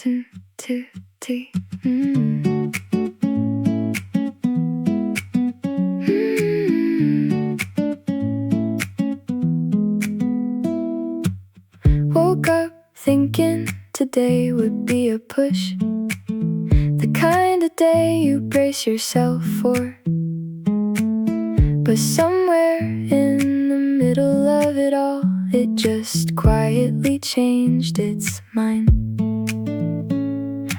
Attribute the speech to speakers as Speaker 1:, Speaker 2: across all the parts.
Speaker 1: Woke up thinking today would be a push, the kind of day you brace yourself for. But somewhere in the middle of it all, it just quietly changed its mind.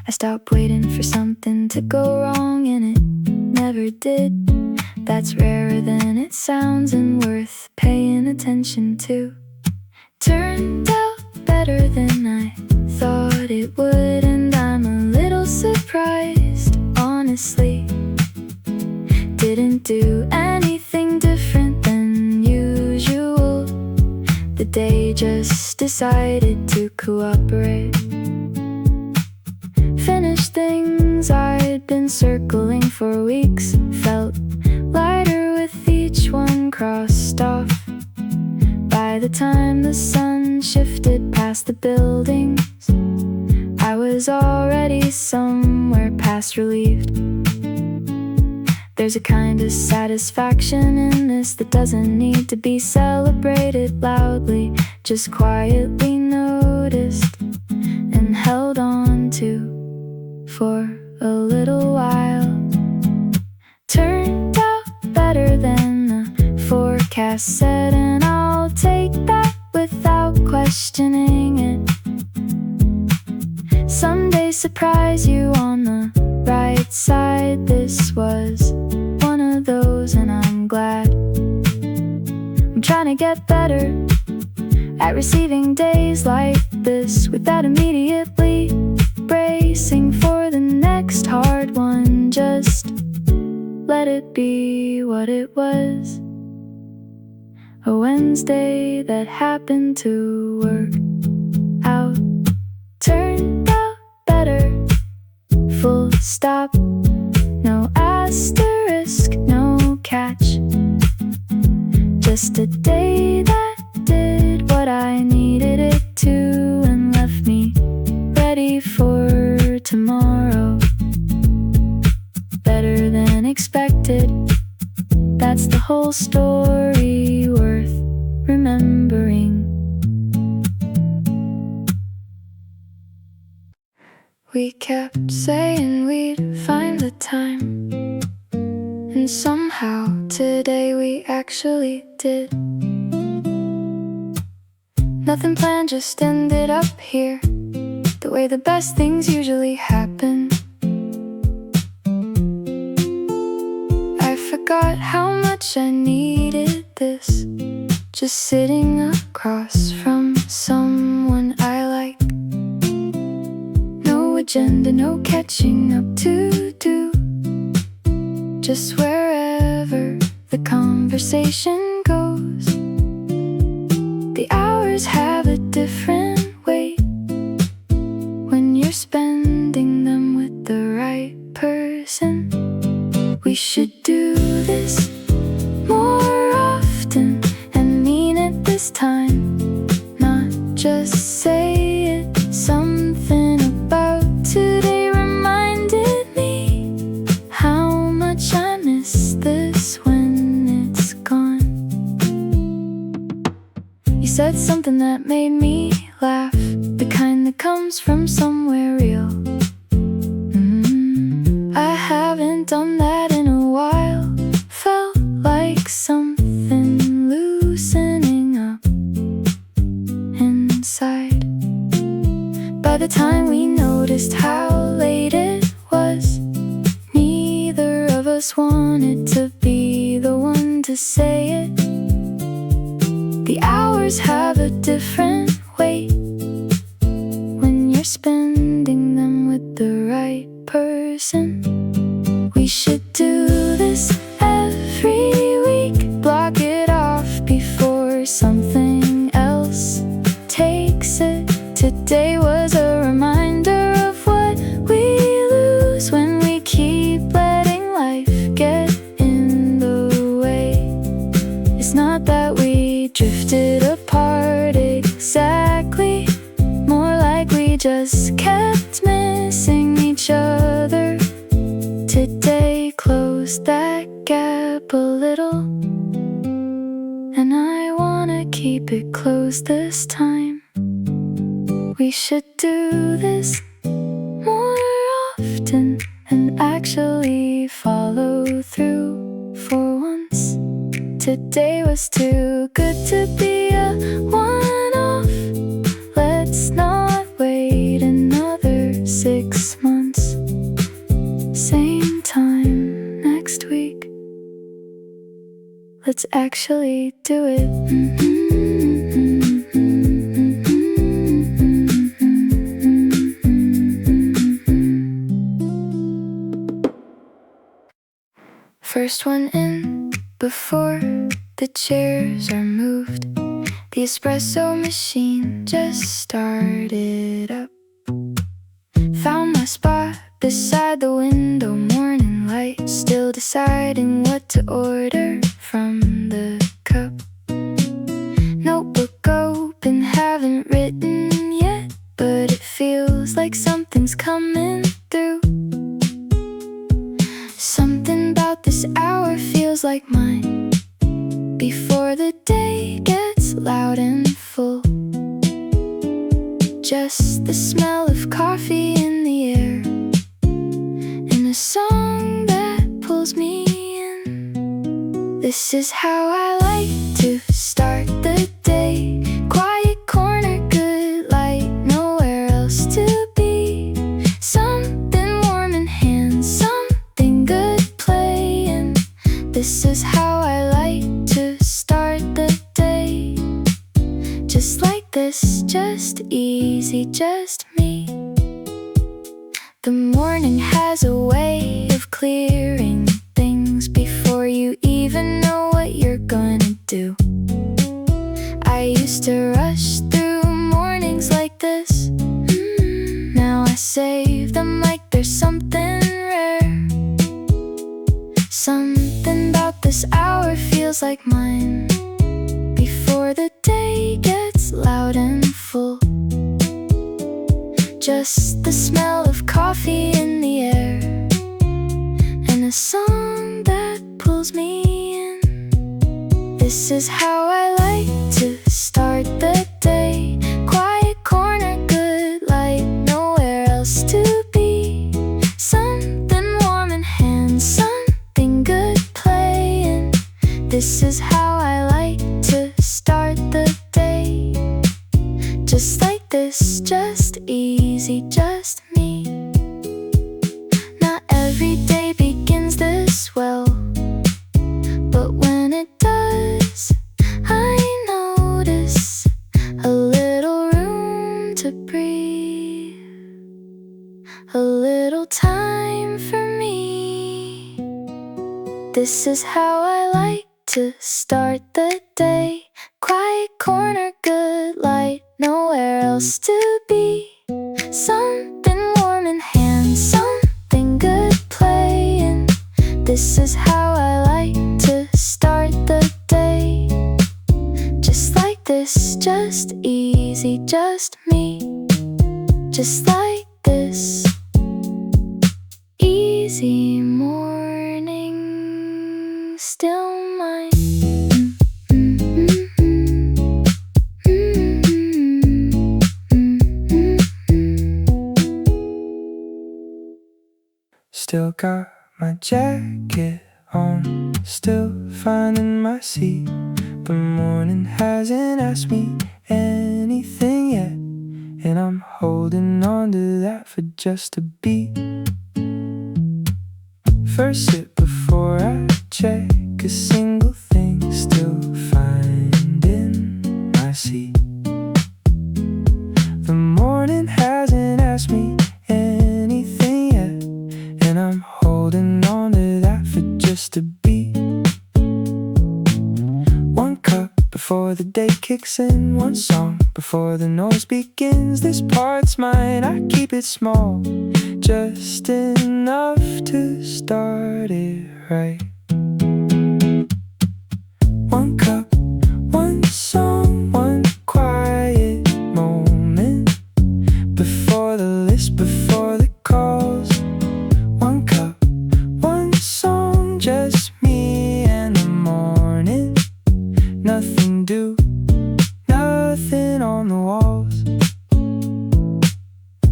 Speaker 1: I stopped waiting for something to go wrong, and it never did. That's rarer than it sounds and worth paying attention to. Turned out better than I thought it would, and I'm a little surprised, honestly. Didn't do anything different than usual. The day just decided to cooperate. Finished things I'd been circling for weeks. Felt lighter with each one crossed off. By the time the sun shifted past the buildings, I was already somewhere past relieved. There's a kind of satisfaction in this that doesn't need to be celebrated loudly, just quietly noticed and held on to for a little while. Turned out better than the forecast said, and I'll take that without questioning it. Some days surprise you on the right side. This was one of those, and I'm glad. I'm trying to get better at receiving days like this without immediately bracing for the next hard one. Just let it be what it was, a Wednesday that happened to work out. Turned out better, full stop. No asterisk, no catch. Just a day that did what I needed it to and left me ready for tomorrow. Better than expected. That's the whole story, worth remembering. We kept saying we'd find the time, and somehow today we actually did. Nothing planned, just ended up here, the way the best things usually happen. I forgot how much I needed this, just sitting across from someone I like. No agenda, no catching up to do, just wherever the conversation goes. The hours have a different weight when you're spending them with the right person. We should do this more often and mean it this time, not just say it. Something about today reminded me how much I miss this when it's gone. You said something that made me laugh, the kind that comes from somewhere real. I haven't done that in a while. Felt like something loosening up inside. By the time we noticed how late it was, neither of us wanted to be the one to say it. The hours have a different weight when you're spending them with the right person. We should do this every week, block it off before something else takes it. Today was a reminder of what we lose when we keep letting life get in the way. It's not that we drifted apart exactly, more like we just just kept missing each other. Today closed that gap a little, and I wanna keep it closed this time. We should do this more often and actually follow through for once. Today was too good to be a one-off. Let's not wait another 6 months. Same time next week. Let's actually do it. First one in before the chairs are moved. The espresso machine just started up. Found my spot beside the window, morning light, still deciding what to order from the cup. Notebook open, haven't written yet, but it feels like something's coming through. Something about this hour feels like mine, before the day gets loud and full. Just the smell of coffee in the air, and a song that pulls me in. This is how I like to start the day. Quiet corner, good light, nowhere else to be. Something warm in hand, something good playing. This is how I like to start the day. Just like this, just easy, just me. The morning has a way of clearing things before you even know what you're gonna do. I used to rush through mornings like this. Now I save them like there's something rare. Something about this hour feels like mine, before the day gets loud and full. Just the smell of coffee in the air, and a song that pulls me in. This is how I like to start the day. Quiet corner, good light, nowhere else to be. Something warm in hand, something good playing. This is how I like to start the day. Just like this, just easy, just me. Not every day begins this well, but when it does, I notice a little room to breathe, a little time for me. This is how I like to start the day. Quiet corner, good light, nowhere else to be. Something warm in hand, something good playing. This is how I like to start the day. Just like this, just easy, just me. Just like this. Easy morning, still mine.
Speaker 2: Still got my jacket on, still finding my seat. The morning hasn't asked me anything yet, and I'm holding on to that for just a beat. First sip before I check a single thing, still finding my seat. The morning hasn't asked me anything yet, and I'm holding on to that for just a beat. One cup before the day kicks in, one song before the noise begins. This part's mine, I keep it small, just enough to start it right. One cup, one song, one quiet moment before the list before the calls. One cup, one song, just me and the morning. Nothing due, nothing on the walls.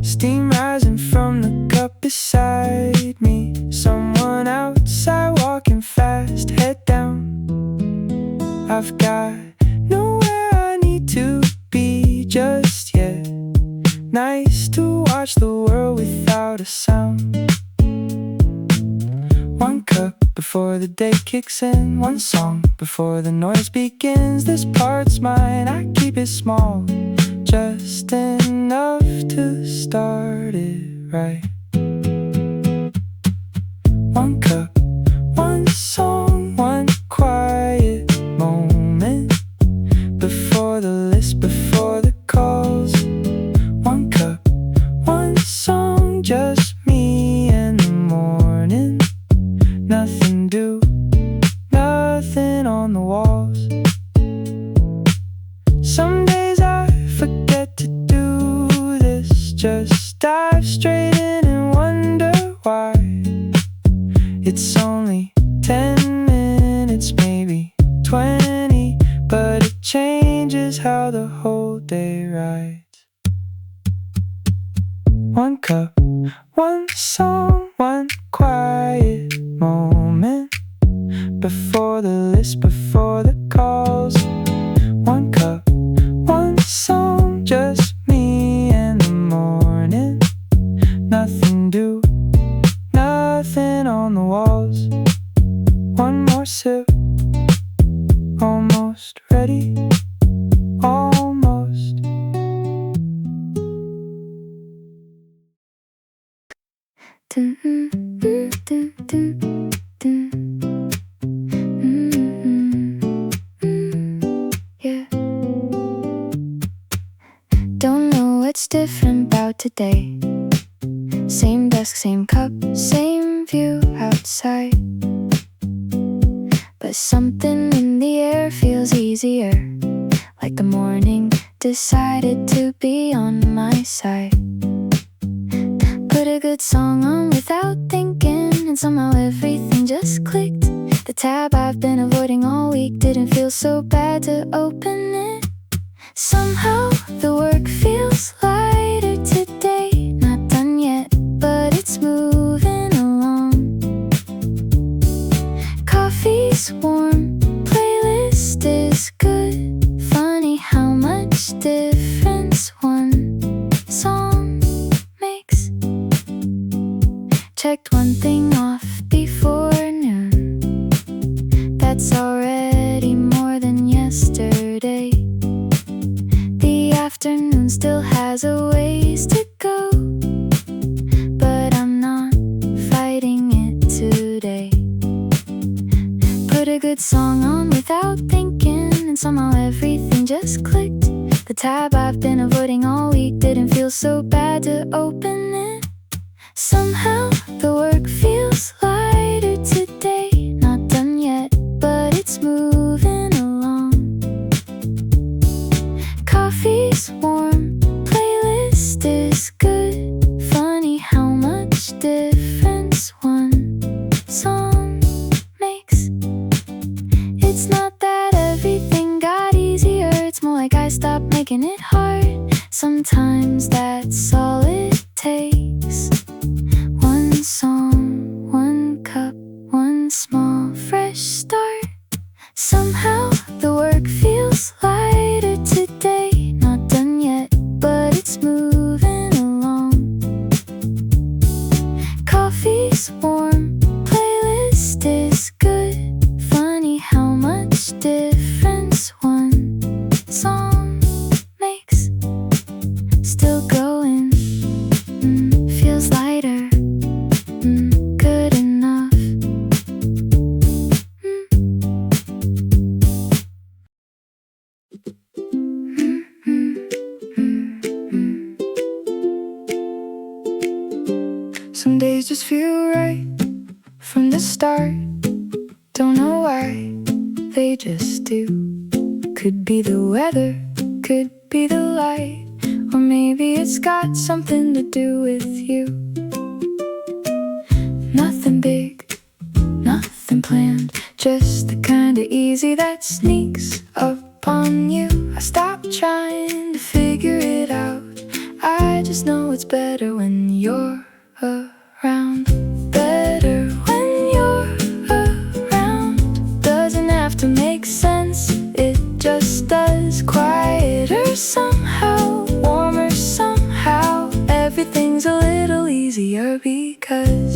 Speaker 2: Steam rising from the cup beside me. Someone outside walking fast, head down. I've got nowhere I need to be just yet. Nice to watch the world without a sound. One cup before the day kicks in. One song before the noise begins. This part's mine, I keep it small, just enough to start it right. One cup, one song, one quiet moment before the list, before the calls. One cup, one song, just me and the morning. Nothing due, nothing on the walls. Some days I forget to do this, just dive straight in and wonder why. It's only 10 minutes, maybe 20, but it changes how the whole day rides. One cup, one song, one quiet moment before the list, before the calls. One cup, one song, just me and the morning. Nothing due, nothing on the walls. One more sip, almost ready, almost.
Speaker 1: Dun, dun, dun, dun, dun. Yeah. Don't know what's different about today. Same desk, same cup, same view outside. But something in the air feels easier, like the morning decided to be on my side. Put a good song on without thinking, and somehow everything just clicked. The tab I've been avoiding all week didn't feel so bad to open it. Somehow the work feels lighter today. Not done yet, but it's moving along. Coffee's warm, playlist is good. Funny how much difference one song makes. Checked one thing off before noon. That's already more than yesterday. The afternoon still has a ways to go, but I'm not fighting it today. Put a good song on without thinking, and somehow everything just clicked. The tab I've been avoiding all week didn't feel so bad to open it. Somehow the work feels lighter today. Not done yet, but it's moving along. Coffee's warm, playlist is good. Funny how much difference one song makes. It's not that everything got easier, it's more like I stopped making it hard. Sometimes that's all it takes. One song, one cup, one small fresh start. Somehow the work feels lighter today. Not done yet, but it's moving along. Coffee's warm, playlist is good. Funny how much difference one song makes. Still going, feels lighter, good enough. Some days just feel right from the start. Don't know why, they just do. Could be the weather, could be the light, Or maybe it's got something to do with you. Nothing big, nothing planned, just the kind of easy that sneaks up on you. I stopped trying to figure it out, I just know it's better when you're around. Better when you're around. Doesn't have to make sense, it just does. Quieter somehow, warmer somehow. Everything's a little easier because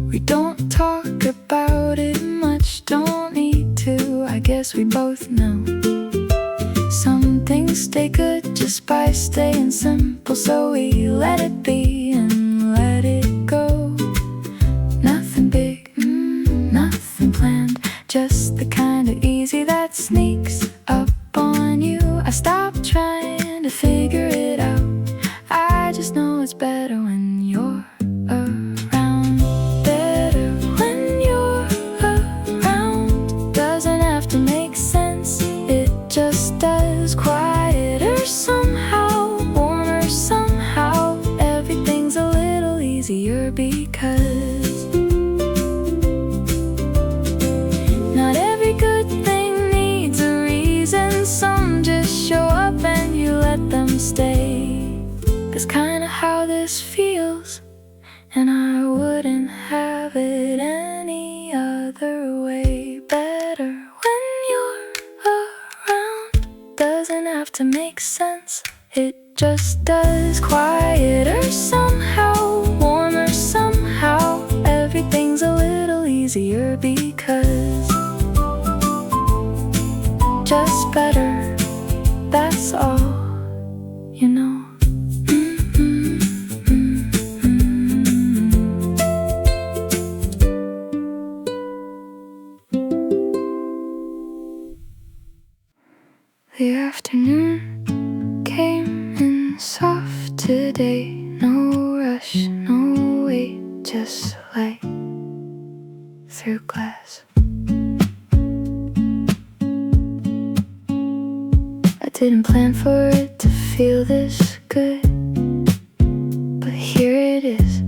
Speaker 1: we don't talk about it much, don't need to. I guess we both know some things stay good just by staying simple, so we let it be and let it go. Nothing big, nothing planned, just the kind of easy that sneaks up on you. I stopped trying to figure it out, I just know it's better when you're around. Better when you're around. Doesn't have to make sense, it just does. Quieter somehow, warmer somehow. Everything's a little easier because not every good thing needs a reason. Some just show up and you let them stay. That's kinda how this feels, and I wouldn't have it any other way. Better when you're around. Doesn't have to make sense, it just does. Quieter somehow, warmer somehow. Everything's a little easier because just better, that's all, you know. The afternoon came in soft today. No rush, no wait, just light through glass. I didn't plan for it to feel this good, but here it is,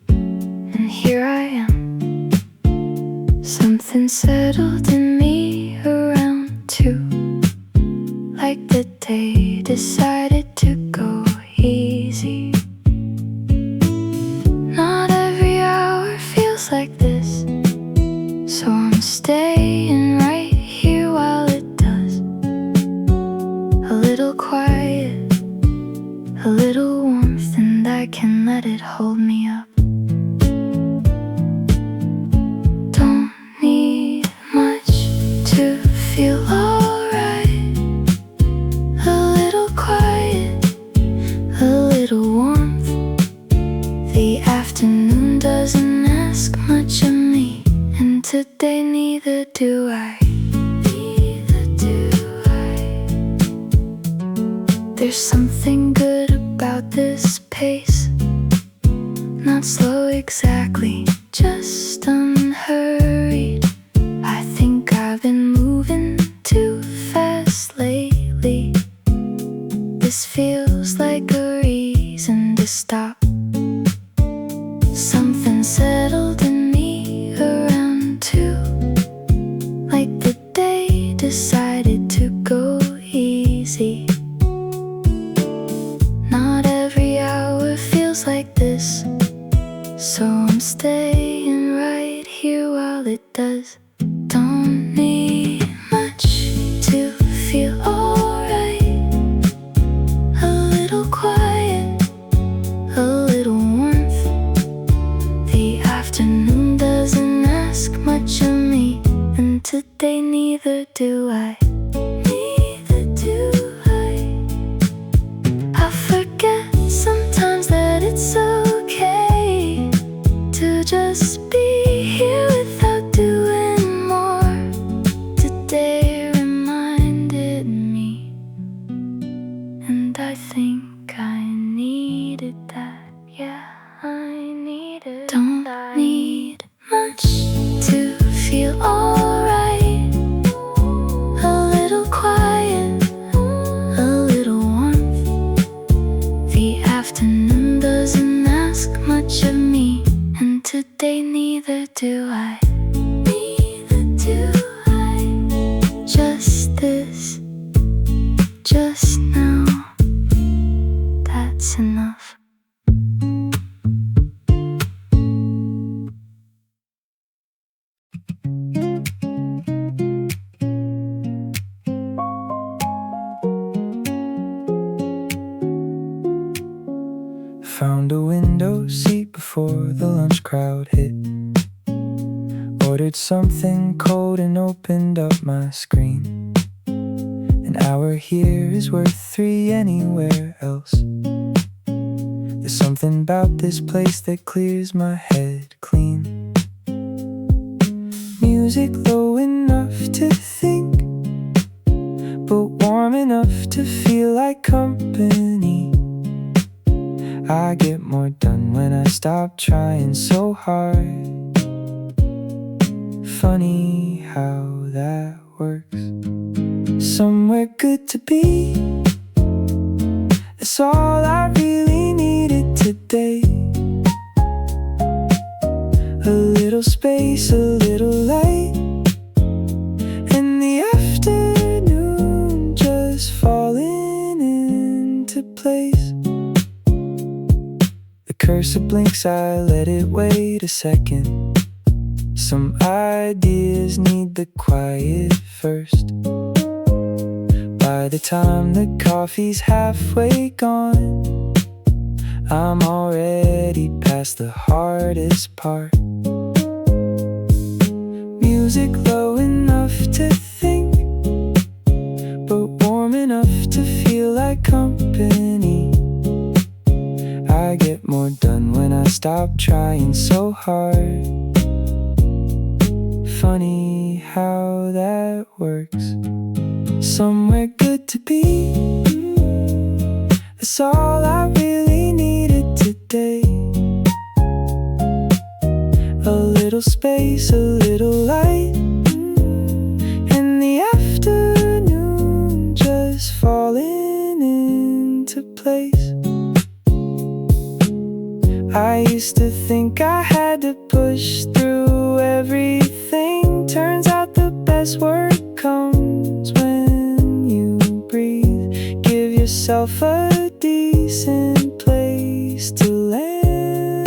Speaker 1: and here I am. Something settled in me around 2, like the day decided to go easy. Not every hour feels like this, so I'm staying right here while it does. A little quiet, a little warmth, and I can let it hold me up. Don't need much to feel alright. A little quiet, a little warmth. The afternoon doesn't ask much of me, and today neither do I. There's something good about this pace. Not slow exactly, just unhurried. I think I've been moving too fast lately. This feels like a reason to stop. Something settled in me around 2, like the day decided to go easy. Not every hour feels like this, so I'm staying right here while it does. Don't need much to feel alright. A little quiet, a little warmth. The afternoon doesn't ask much of me, and today neither do I. Neither do I. I forget sometimes that it's okay to just be here without doing more. Today reminded me, and I think I needed that. Yeah, I needed. Don't need much to feel alright.
Speaker 2: Found a window seat before the lunch crowd hit. Ordered something cold and opened up my screen. An hour here is worth 3 anywhere else. There's something about this place that clears my head clean. Music low enough to think, but warm enough to feel like company. I get more done when I stop trying so hard. Funny how that works. Somewhere good to be, that's all I really needed today. A little space, a little light, and the afternoon just falling into place. The cursor blinks, I let it wait a second. Some ideas need the quiet first. By the time the coffee's halfway gone, I'm already past the hardest part. Music low enough to think, but warm enough to feel like company. I get more done when I stop trying so hard. Funny how that works. Somewhere good to be, that's all I really needed today. A little space, a little light, and the afternoon just falling into place. I used to think I had to push through everything. Turns out the best work comes when you breathe. Give yourself a decent place to land,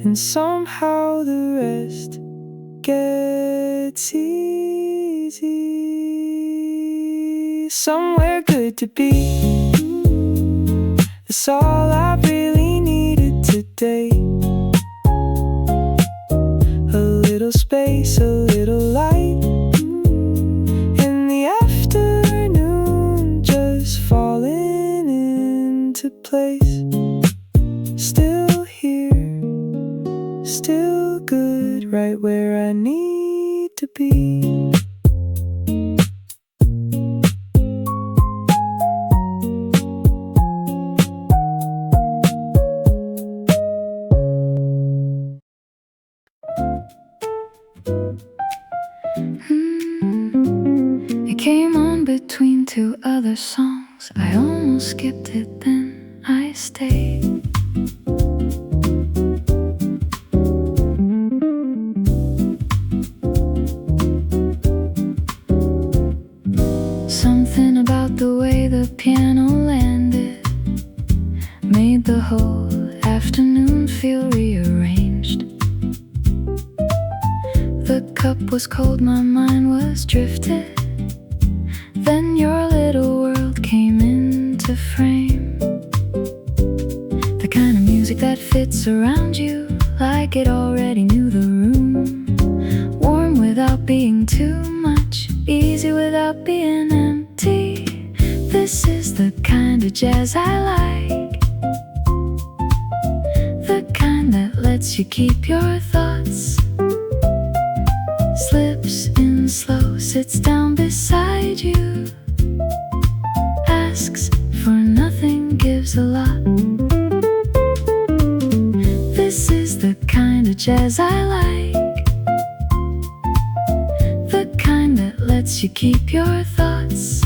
Speaker 2: and somehow the rest gets easy. Somewhere good to be, that's all I really needed today. A little space, a little light, and the afternoon just falling into place. Still here, still good, right where I need to be.
Speaker 1: It came on between 2 other songs. I almost skipped it, then I stayed. Something about the way the piano landed made the whole afternoon feel rearranged. The cup was cold, my mind was drifted. Then your little world came into frame. The kind of music that fits around you like it already knew the room. Warm without being too much, easy without being empty. This is the kind of jazz I like, the kind that lets you keep your thoughts. Slips in slow, sits down beside you, asks for nothing, gives a lot. This is the kind of jazz I like, the kind that lets you keep your thoughts.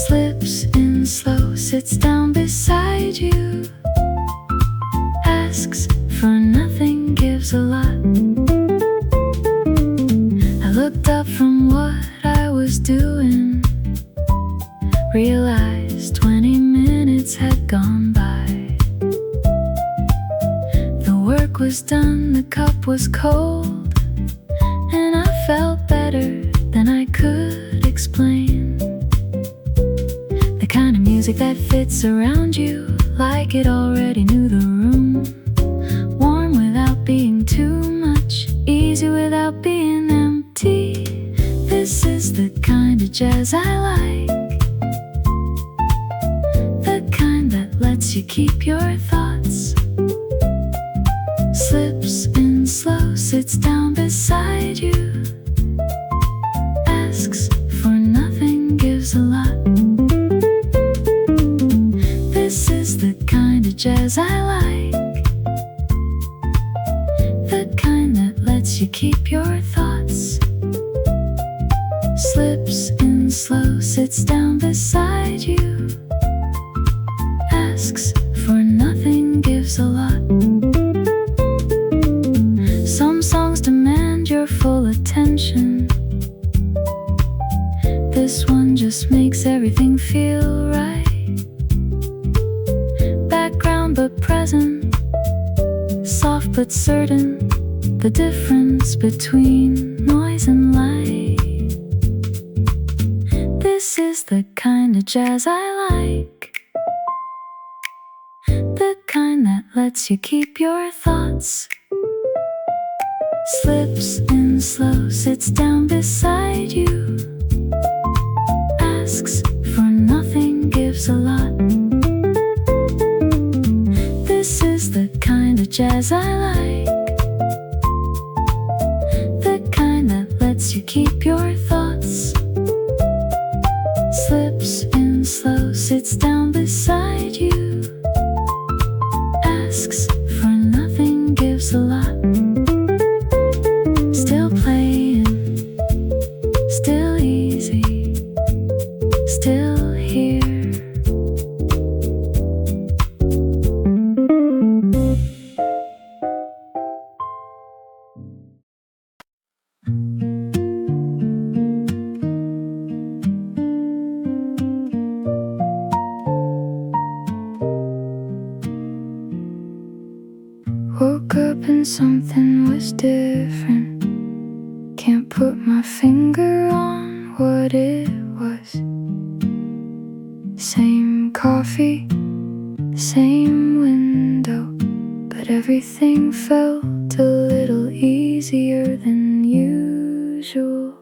Speaker 1: Slips in slow, sits down beside you, asks for nothing, gives a lot. Looked up from what I was doing, realized 20 minutes had gone by. The work was done, the cup was cold, and I felt better than I could explain. The kind of music that fits surround you like it already knew the room. Warm without being too much, easy without being empty. This is the kind of jazz I like, the kind that lets you keep your thoughts. Slips in slow, sits down beside you, asks for nothing, gives a lot. This is the kind of jazz I like, the kind that lets you keep your thoughts. Slips in slow, sits down beside you, asks for nothing, gives a lot. Some songs demand your full attention. This one just makes everything feel right. Background but present, soft but certain, the difference between noise and light. This is the kind of jazz I like, the kind that lets you keep your thoughts. Slips in slow, sits down beside you, asks for nothing, gives a lot. This is the kind of jazz I like, the kind that lets you keep your thoughts. Slips in slow, sits down beside you, asks for nothing, gives a lot. Still playing, still easy, still here. Woke up and something was different. Can't put my finger on what it was. Same coffee, same window, but everything felt a little easier than usual.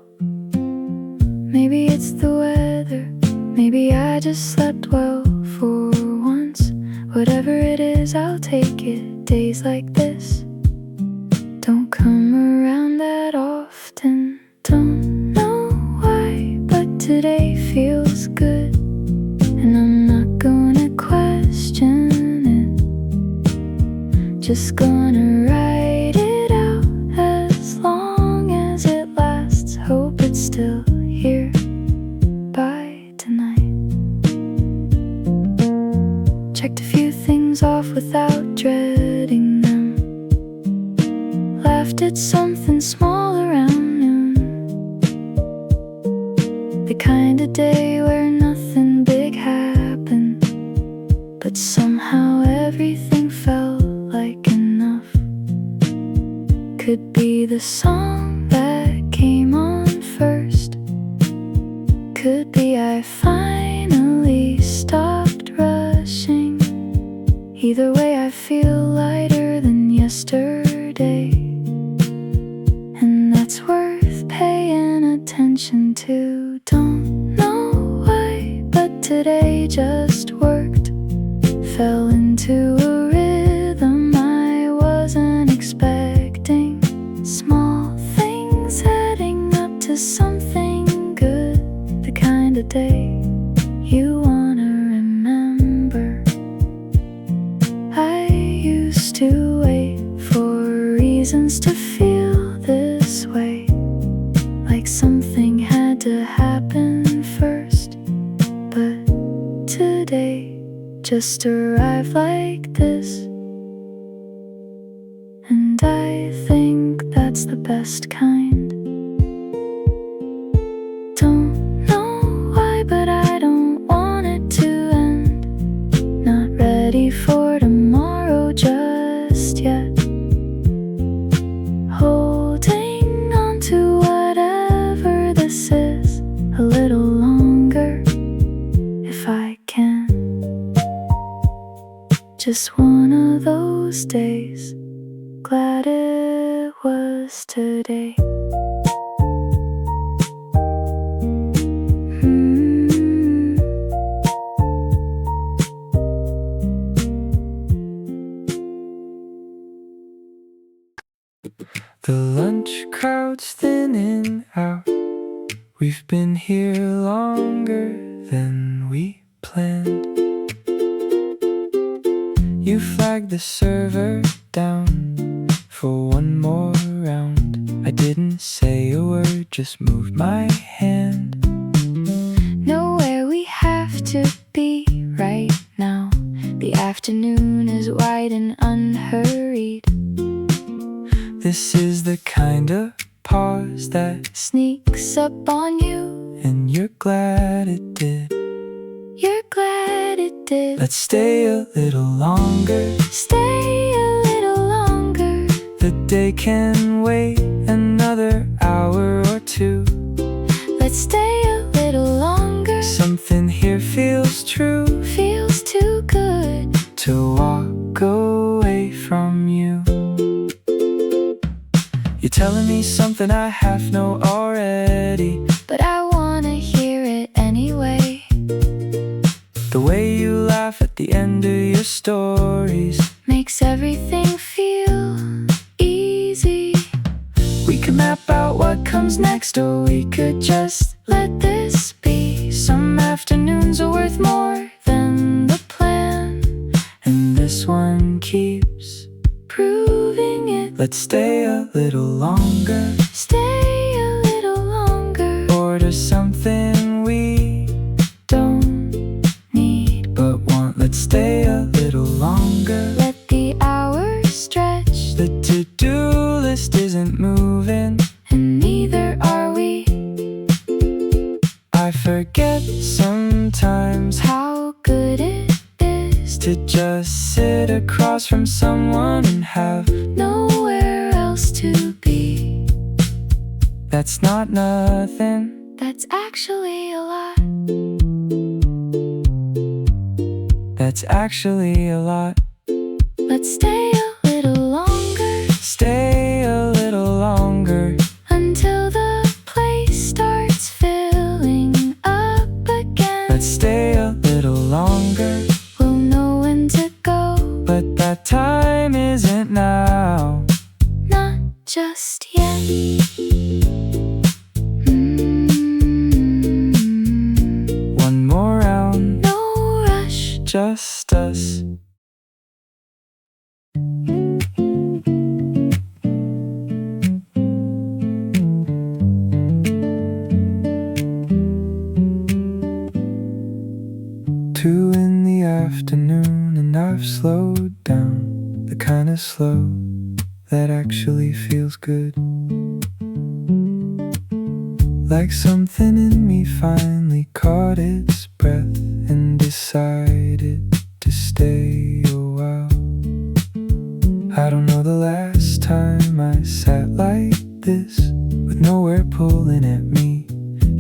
Speaker 1: Maybe it's the weather, maybe I just slept well for once. Whatever it is, I'll take it. Days like this don't come around that often. Don't know why, but today feels good, and I'm not gonna question it. Just gonna write it out as long as it lasts. Hope it's still here by tonight. Checked a few things off without dreading them. Laughed at something small around noon. The kind of day where nothing big happened, but somehow everything felt like enough. Could be the song that came on first. Could be I finally stopped rushing. Either way, I feel lighter than yesterday, and that's worth paying attention to. Don't know why, but today just worked. Fell into a rhythm I wasn't expecting. Small things adding up to something good. The kind of day you wanna remember. I used to wait for reasons to feel this way, like something had to happen first. But today just arrived like this, and I think that's the best kind. Don't know why, but I don't want it to end. Not ready for tomorrow just yet. Holding on to whatever this is a little longer if I can. Just one of those days. Glad it was today.
Speaker 2: The lunch crowd's thinning out. We've been here longer than we planned. You flagged the server down for one more round. I didn't say a word, just moved my hand.
Speaker 1: Nowhere we have to be right now. The afternoon is wide and unhurried.
Speaker 2: This is the kind of pause that
Speaker 1: Sneaks up on you.
Speaker 2: and you're glad it did.
Speaker 1: You're glad it did.
Speaker 2: Let's stay a little longer.
Speaker 1: Stay a little longer.
Speaker 2: The day can wait another hour or two.
Speaker 1: Let's stay a little longer.
Speaker 2: Something here feels true.
Speaker 1: Feels too good
Speaker 2: To walk away from you. You're telling me something I half know already.
Speaker 1: but I wanna hear it anyway.
Speaker 2: The way you laugh at the end of your stories
Speaker 1: Makes everything feel easy.
Speaker 2: We could map out what comes next, or we could just
Speaker 1: Let this be.
Speaker 2: Some afternoons are worth more
Speaker 1: Then the plan.
Speaker 2: and this one keeps
Speaker 1: Proving it.
Speaker 2: Let's stay a little longer.
Speaker 1: Stay a little longer.
Speaker 2: Order something we
Speaker 1: Don't need.
Speaker 2: but want. Let's stay a little longer.
Speaker 1: Let the hours stretch.
Speaker 2: The to-do list isn't moving.
Speaker 1: And neither are we.
Speaker 2: I forget sometimes
Speaker 1: How good it is
Speaker 2: to just sit across from someone and have
Speaker 1: nowhere else to be.
Speaker 2: that's not nothing.
Speaker 1: That's actually a lot.
Speaker 2: That's actually a lot.
Speaker 1: Let's stay a little longer.
Speaker 2: Stay a little longer.
Speaker 1: Until the place starts filling up again.
Speaker 2: Let's stay a little longer.
Speaker 1: We'll know when to go.
Speaker 2: But that time isn't now.
Speaker 1: Not just yet.
Speaker 2: One more round,
Speaker 1: No rush.
Speaker 2: just us. Two in the afternoon and I've slowed down. The kind of slow that actually feels good. Like something in me finally caught its breath and decided to stay a while. I don't know the last time I sat like this, with nowhere pulling at me.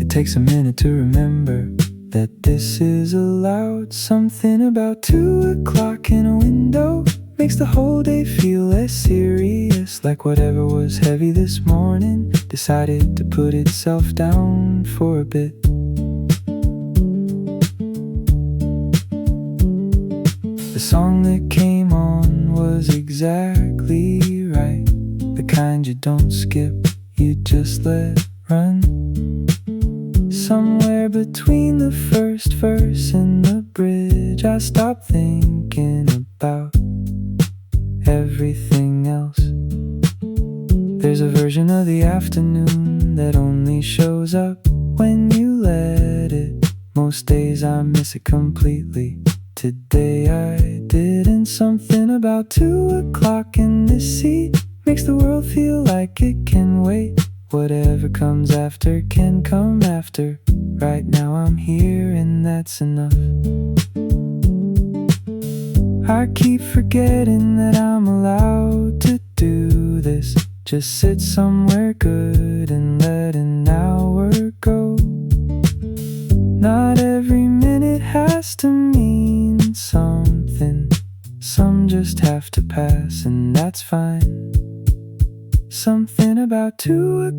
Speaker 2: It takes a minute to remember that this is allowed. Something about 2 o'clock in a window makes the whole day feel less serious. Like whatever was heavy this morning decided to put itself down for a bit. The song that came on was exactly right. The kind you don't skip, you just let run. Somewhere between the first verse and the bridge, I stopped thinking about everything else. There's a version of the afternoon that only shows up when you let it. Most days I miss it completely. Today I didn't. Something about 2 o'clock in this seat makes the world feel like it can wait. Whatever comes after can come after. Right now I'm here and that's enough. I keep forgetting that I'm allowed to do this. Just sit somewhere good and let an hour go. Not every minute has to mean something. Some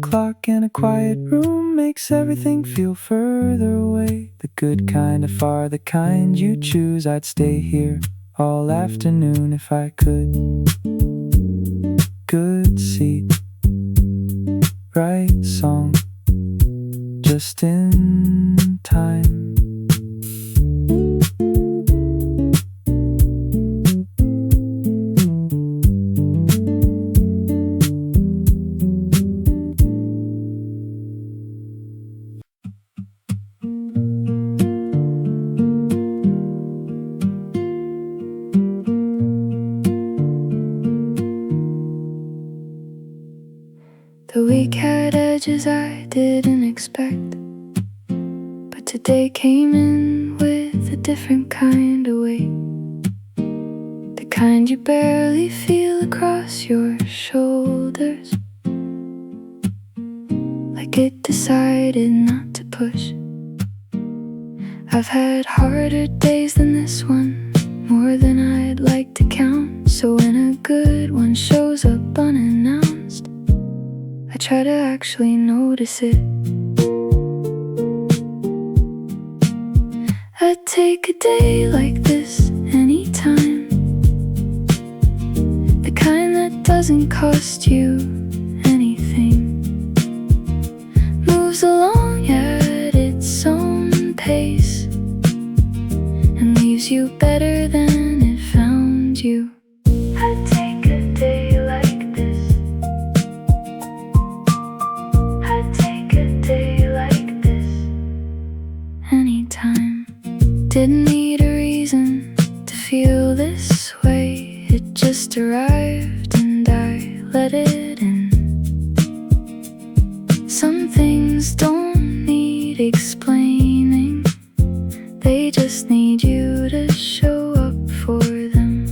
Speaker 2: clock in a quiet room makes everything feel further away. The good kind of far, the kind you choose. I'd stay here all afternoon if I could. Good seat, right song, just in time.
Speaker 1: The week had edges I didn't expect, but today came in with a different kind of weight. The kind you barely feel across your shoulders, like it decided not to push. I've had harder days than this one, more than I'd like to count. So when a good one shows up unannounced, I try to actually notice it. I'd take a day like this anytime, the kind that doesn't cost you anything, moves along at its own pace, and leaves you better than it found you. I'd take a day like this. I'd take a day like this anytime. Didn't need a reason to feel this way. It just arrived and I let it in. Some things don't need explaining, they just need you to show up for them.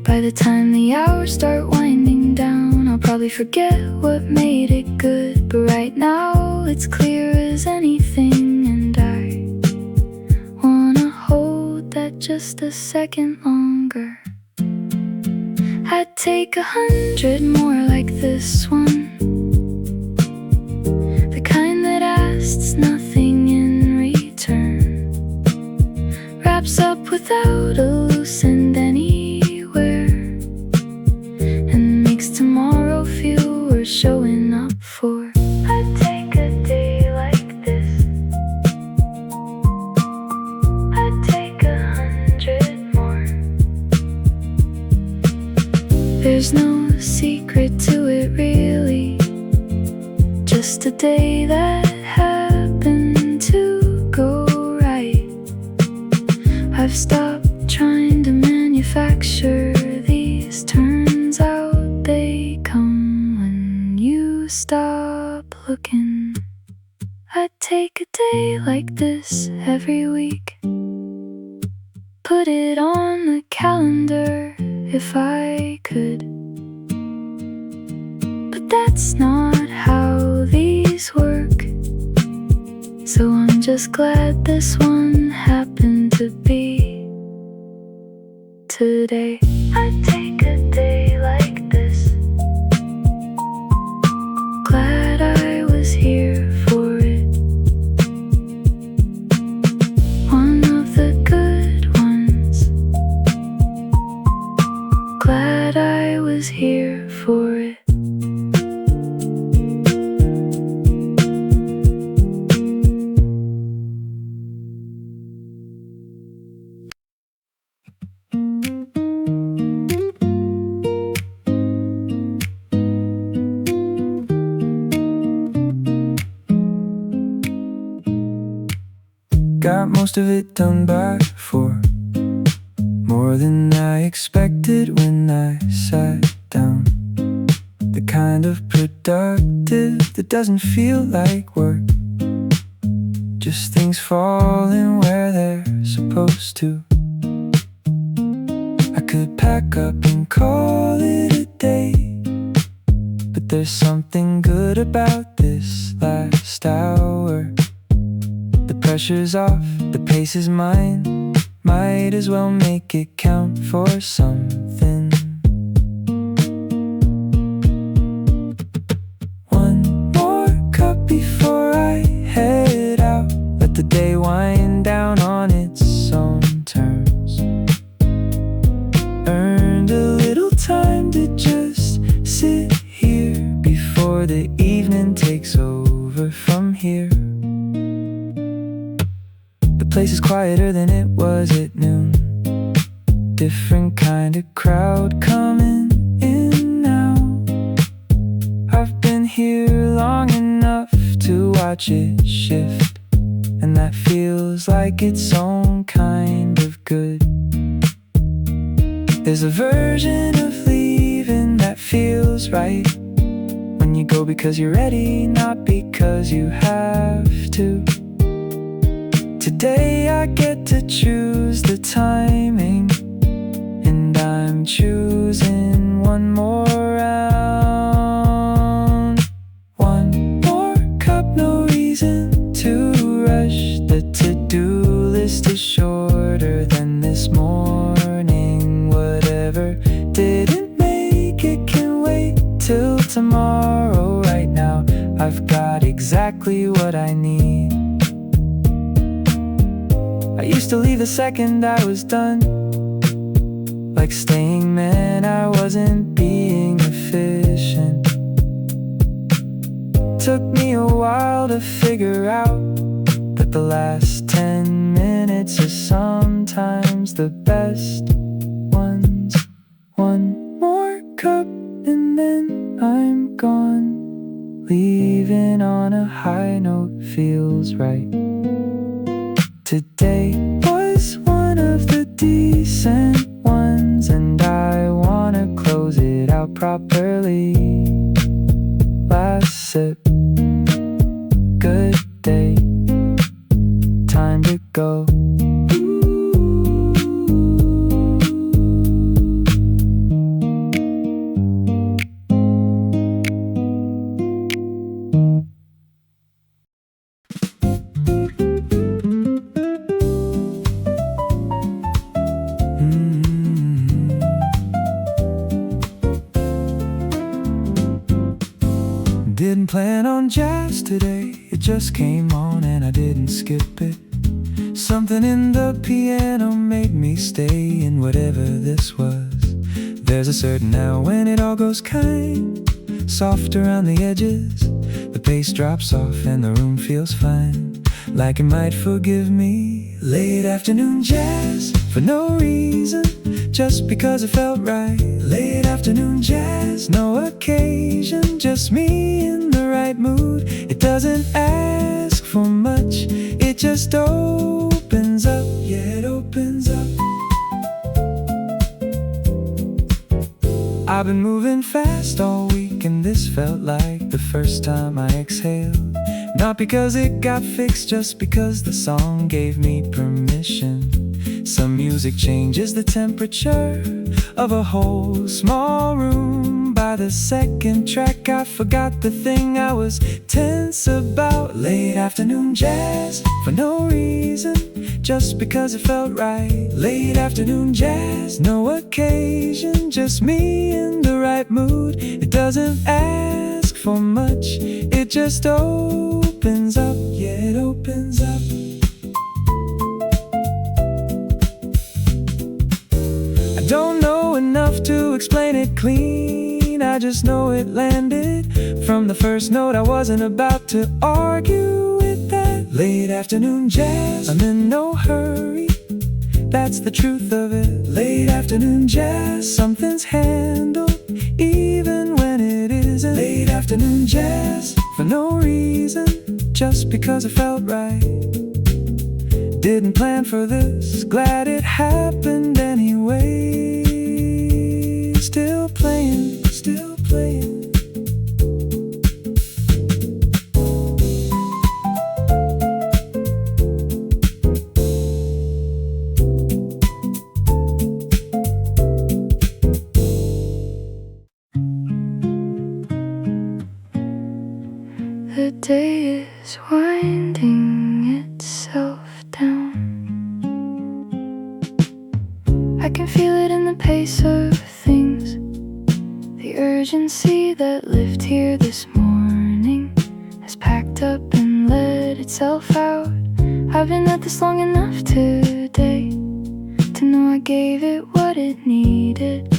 Speaker 1: By the time the hours start winding down, I'll probably forget what made it good. But right now it's clear as anything, and I wanna hold that just a second longer. I'd take 100 more like this one, the kind that asks nothing in return, wraps up without a loose end anywhere, and makes tomorrow feel worth showing up for. I'd take a day like this. I'd take 100 more. There's no secret to it really, just a day that happened to go right. I've stopped trying to manufacture these, turns out they come when you stop looking. I'd take a day like this every week, put it on the calendar if I could. But that's not how these work, so I'm just glad this one happened to be today. I'd take a day like this, glad I was here for it. One of the good ones, glad I was here for it.
Speaker 2: Got most of it done by 4, more than I expected when I sat down. The kind of productive that doesn't feel like work, just things falling where they're supposed to. I could pack up and call it a day, but there's something good about this last hour. The pressure's off, the pace is mine, might as well make it count for something. here. The place is quieter than it was at noon. Different kind of crowd coming in now. I've been here long enough to watch it shift, and that feels like its own kind of good. There's a version of leaving that feels right, when you go because you're ready, not because you have to. Today I get to choose the timing, and I'm choosing one more round. One more cup, no reason to rush. The to-do list is shorter than this morning. Whatever didn't make it can wait till tomorrow. Right now I've got exactly what I need. I used to leave the second I was done, like staying meant I wasn't being efficient. Took me a while to figure out that the last 10 minutes are sometimes the best ones. One more cup and then I'm gone. Leaving on a high note feels right. Today was one of the decent ones, and I wanna close it out properly. Last sip, good day, time to go. Didn't plan on jazz today, it just came on and I didn't skip it. Something in the piano made me stay in whatever this was. There's a certain now when it all goes kind soft around the edges. The pace drops off and the room feels fine, like it might forgive me. Late afternoon jazz for no reason, just because it felt right. Late afternoon jazz, no occasion, just me in the right mood. It doesn't ask for much, it just opens up. Yeah, it opens up. I've been moving fast all week, and this felt like the first time I exhaled. Not because it got fixed, just because the song gave me permission. Some music changes the temperature of a whole small room. By the second track I forgot the thing I was tense about. Late afternoon jazz for no reason, just because it felt right. Late afternoon jazz, no occasion, just me in the right mood. It doesn't ask for much, it just opens up. Yeah, it opens up. I don't know enough to explain it clean, I just know it landed. From the first note I wasn't about to argue with that. Late afternoon jazz, I'm in no hurry, that's the truth of it. Late afternoon jazz, something's handled even when it isn't. Late afternoon jazz for no reason, just because it felt right. Didn't plan for this, glad it happened anyway. Still playing, still playing.
Speaker 1: The day is winding itself down. I can feel it in the pace of things, the urgency that lived here this morning has packed up and let itself out. I've been at this long enough today to know I gave it what it needed.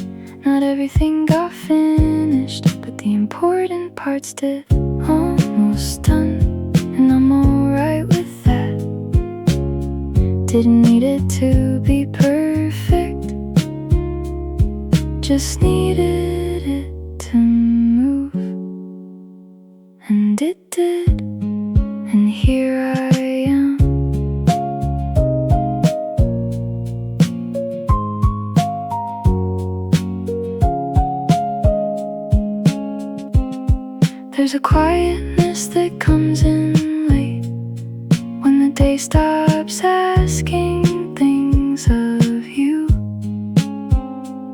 Speaker 1: Not everything got finished, but the important parts did. Almost done, and I'm Didn't need it to be perfect, just needed it to move. And it did, and here I am. There's a quietness that comes in late when the day stops asking things of you.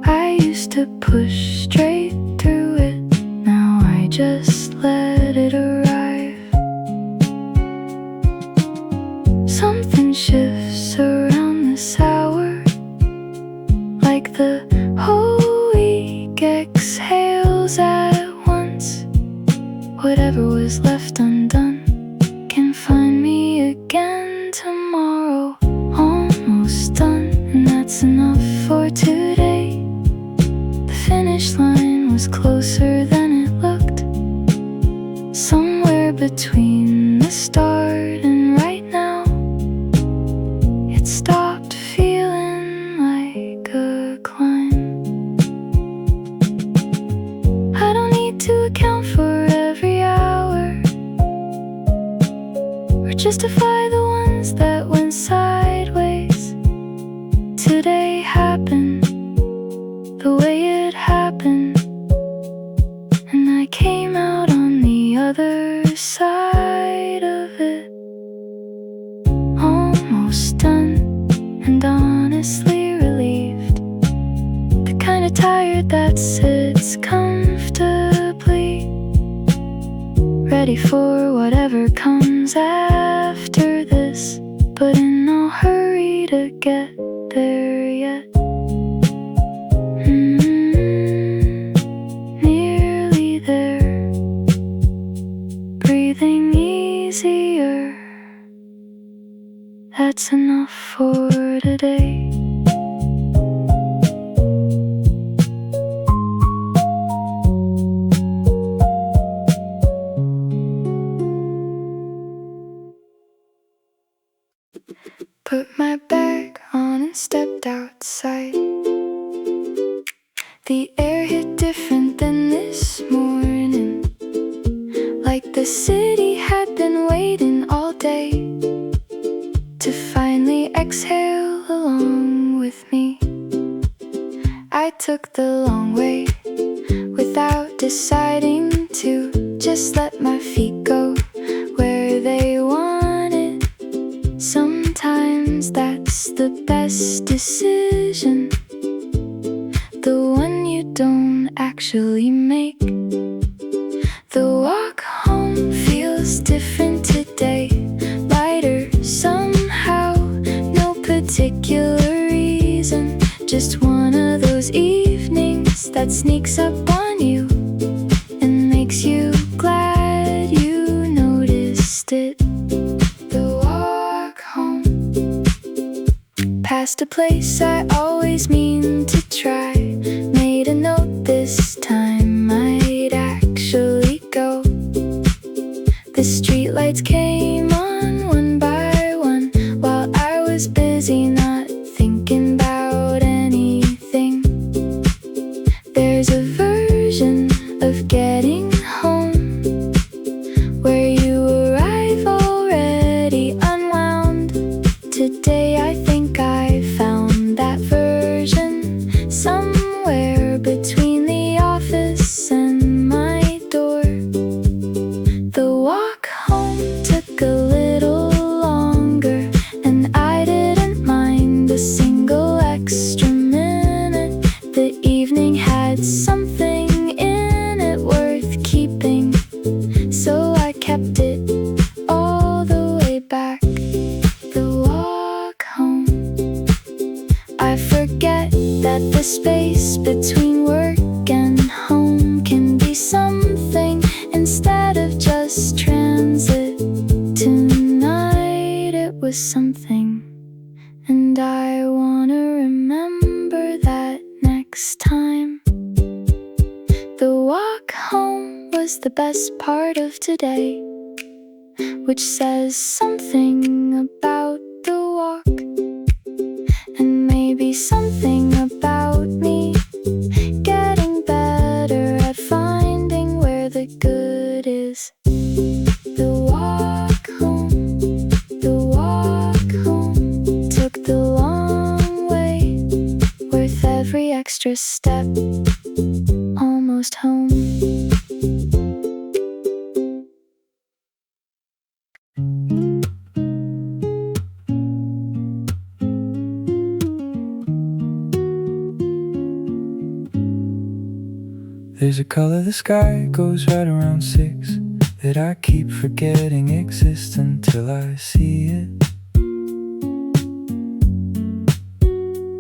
Speaker 1: I used to push straight through it, now I just let it arrive. Something shifts around this hour, like the whole week exhales at once. Whatever was left undone can find me again tomorrow. Almost done, and that's enough for today. The finish line was closer than it looked, somewhere between the start and right now. It stopped feeling like a climb. I don't need to account for every hour or justify the ones that went sideways. Today happened the way it happened, and I came out on the other side of it. Almost done, and honestly relieved. The kind of tired that sits comfortably, ready for whatever comes after this, but in no hurry to get there yet. Nearly there, breathing easier. That's enough for today. Put my bag on and stepped outside. The air hit different than this morning, like the city had been waiting all day to finally exhale along with me. I took the long way without deciding to, just let my feet go where they wanted. Sometimes that's the best decision, the one you don't actually make. The walk home feels different today, lighter somehow, no particular reason, just one of those evenings that sneaks up on you and makes you glad you noticed it. The walk home past a place I always mean to try, made a note this time I'd actually go. The streetlights came on one by one while I was busy not thinking about anything. There's a version of getting home where you arrive already unwound. Today I think I found that version somewhere between the office and my door. The walk home took a little longer, and I didn't mind a single extra minute. The evening had something in it worth keeping, so I kept it all the way back. The walk home, I forget that the space between work and home can be something instead of just transit. Tonight it was something, and I wanna remember that next time. The walk home was the best part of today, which says something about the walk.
Speaker 2: There's a color the sky goes right around 6 that I keep forgetting exists until I see it.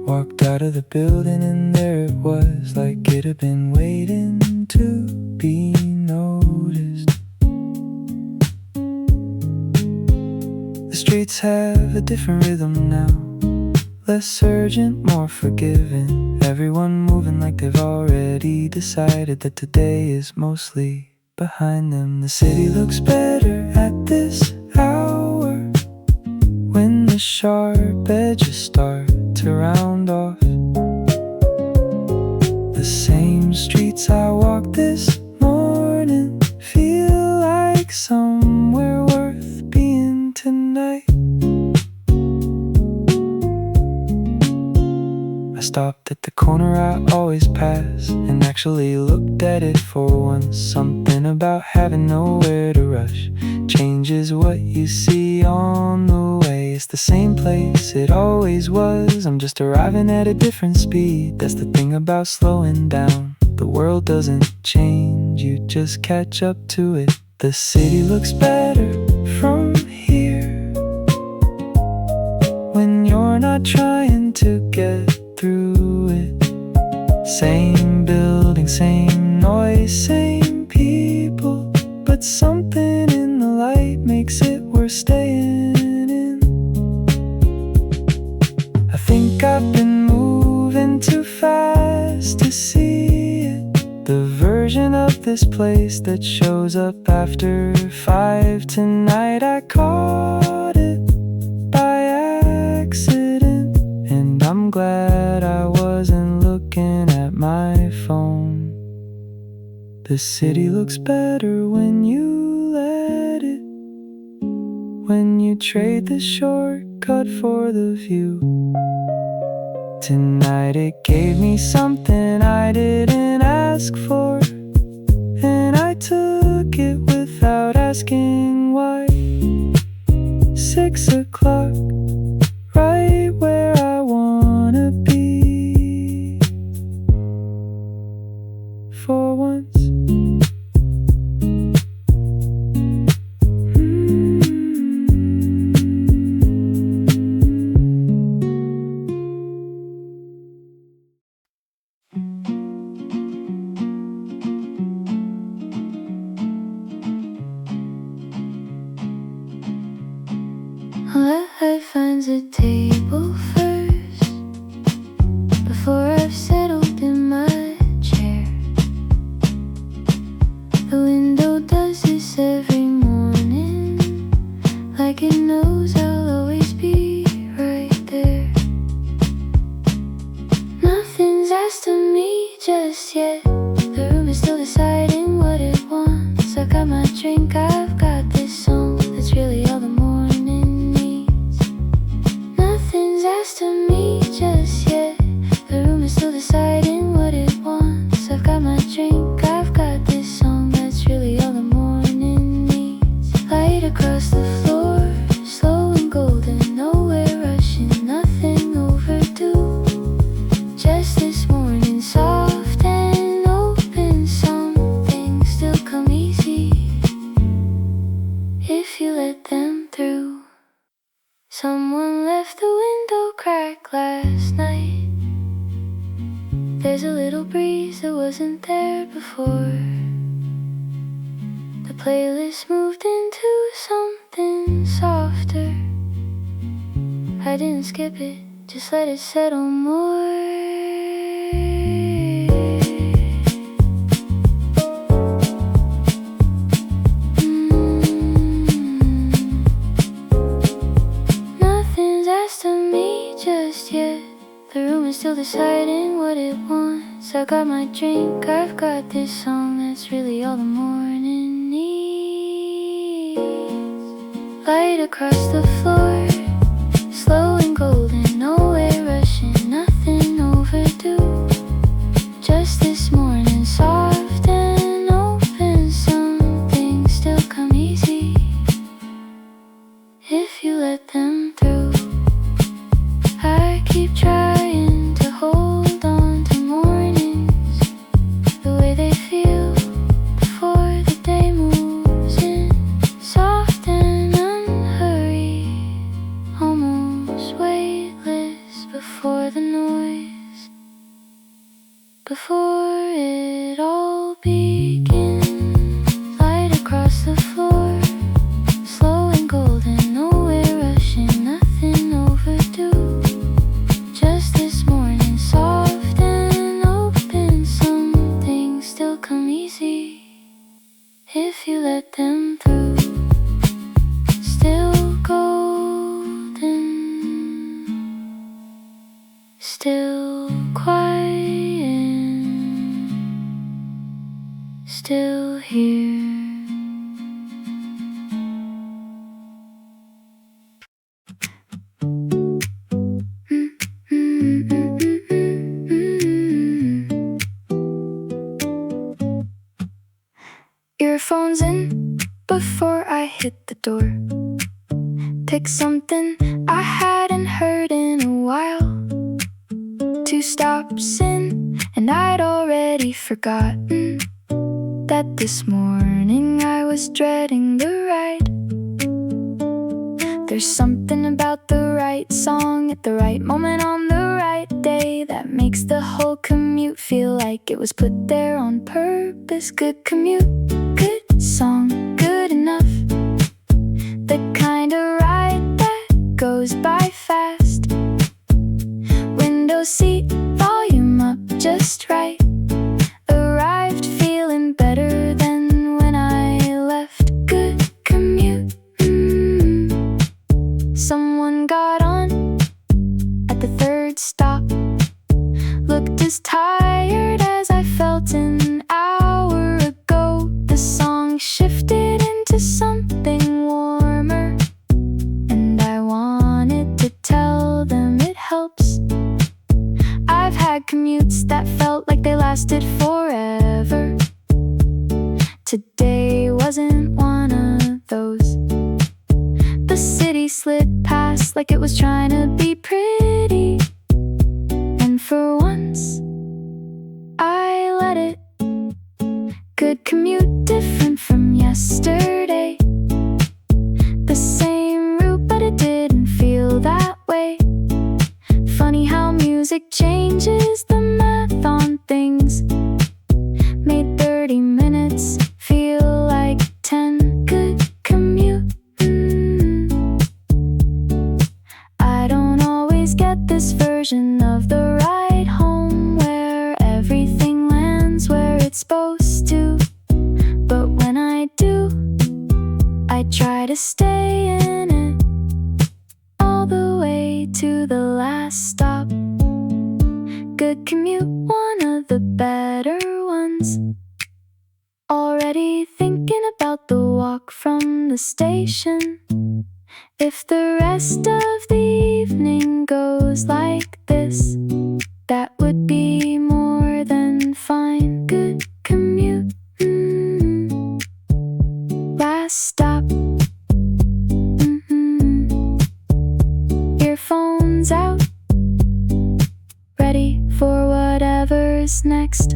Speaker 2: Walked out of the building and there it was, like it had been waiting to be noticed. The streets have a different rhythm now, less urgent, more forgiving. Everyone moving like they've already decided that today is mostly behind them. The city looks better at this hour, when the sharp edges start to round off. The same streets I walked this morning feel like somewhere worth being tonight. I stopped at the corner I always pass and actually looked at it for once. Something about having nowhere to rush changes what you see on the way. It's the same place it always was, I'm just arriving at a different speed. That's the thing about slowing down, the world doesn't change, you just catch up to it. The city looks better from here when you're not trying to get through it. Same building, same noise, same people, but something in the light makes it worth staying in. I think I've been moving too fast to see it, the version of this place that shows up after 5 tonight. I caught it by accident, and I'm glad I wasn't looking at my phone. The city looks better when you let it, when you trade the shortcut for the view. Tonight it gave me something I didn't ask for, and I took it without asking why. 6 o'clock, right where I wanna be for once.
Speaker 1: Life finds a table first before I've settled in my chair. The window does this every morning, like it knows I'll always be right there. Nothing's asked of me just yet, the room is still deciding what it wants. I got my drink, I've got this song that's really all the morning needs. Nothing's asked of me just yet, the room is still deciding what it wants. I've got my drink, I've got this song that's really all the morning needs. Light across the floor, slow and golden, nowhere rushing, nothing overdue. Just this morning, soft and open, some things still come easy if you let them through. Someone left the window crack last night. There's a little breeze that wasn't there before. The playlist moved into something softer. I didn't skip it, just let it settle more. Nothing's asked of me just yet, the room is still deciding what it wants. I got my drink, I've got this song that's really all the morning needs. Light across the floor, slow and golden, nowhere rushing, nothing overdue. Just this morning, soft and open, some things still come easy if you let them through. I keep trying to hold on to mornings, the way they feel Pick something I hadn't heard in a while. 2 stops in, and I'd already forgotten that this morning I was dreading the ride. There's something about the right song at the right moment on the right day that makes the whole commute feel like it was put there on purpose. Good commute, good song, good enough. The kind of ride that goes by fast. Window seat, volume up just right. Arrived feeling better than when I left. Good commute. Someone got on at the 3rd stop. Looked as tired as I felt an hour ago. The song shifted into something warmer, and I wanted to tell them it helps. I've had commutes that felt like they lasted forever. Today wasn't one of those. The city slid past like it was trying to be pretty, and for once I let it. Good commute, different from yesterday. The same route, but it didn't feel that way. Funny how music changes the math on things. Made 30 minutes feel like 10. Good commute. I don't always get this version of the ride home where everything lands where it's supposed to. But when I do, I try to stay in it all the way to the last stop. Good commute, one of the better ones. Already thinking about the walk from the station. If the rest of the evening goes like this, that would be more than fine. Good commute. Last stop. Earphones out, ready for whatever's next.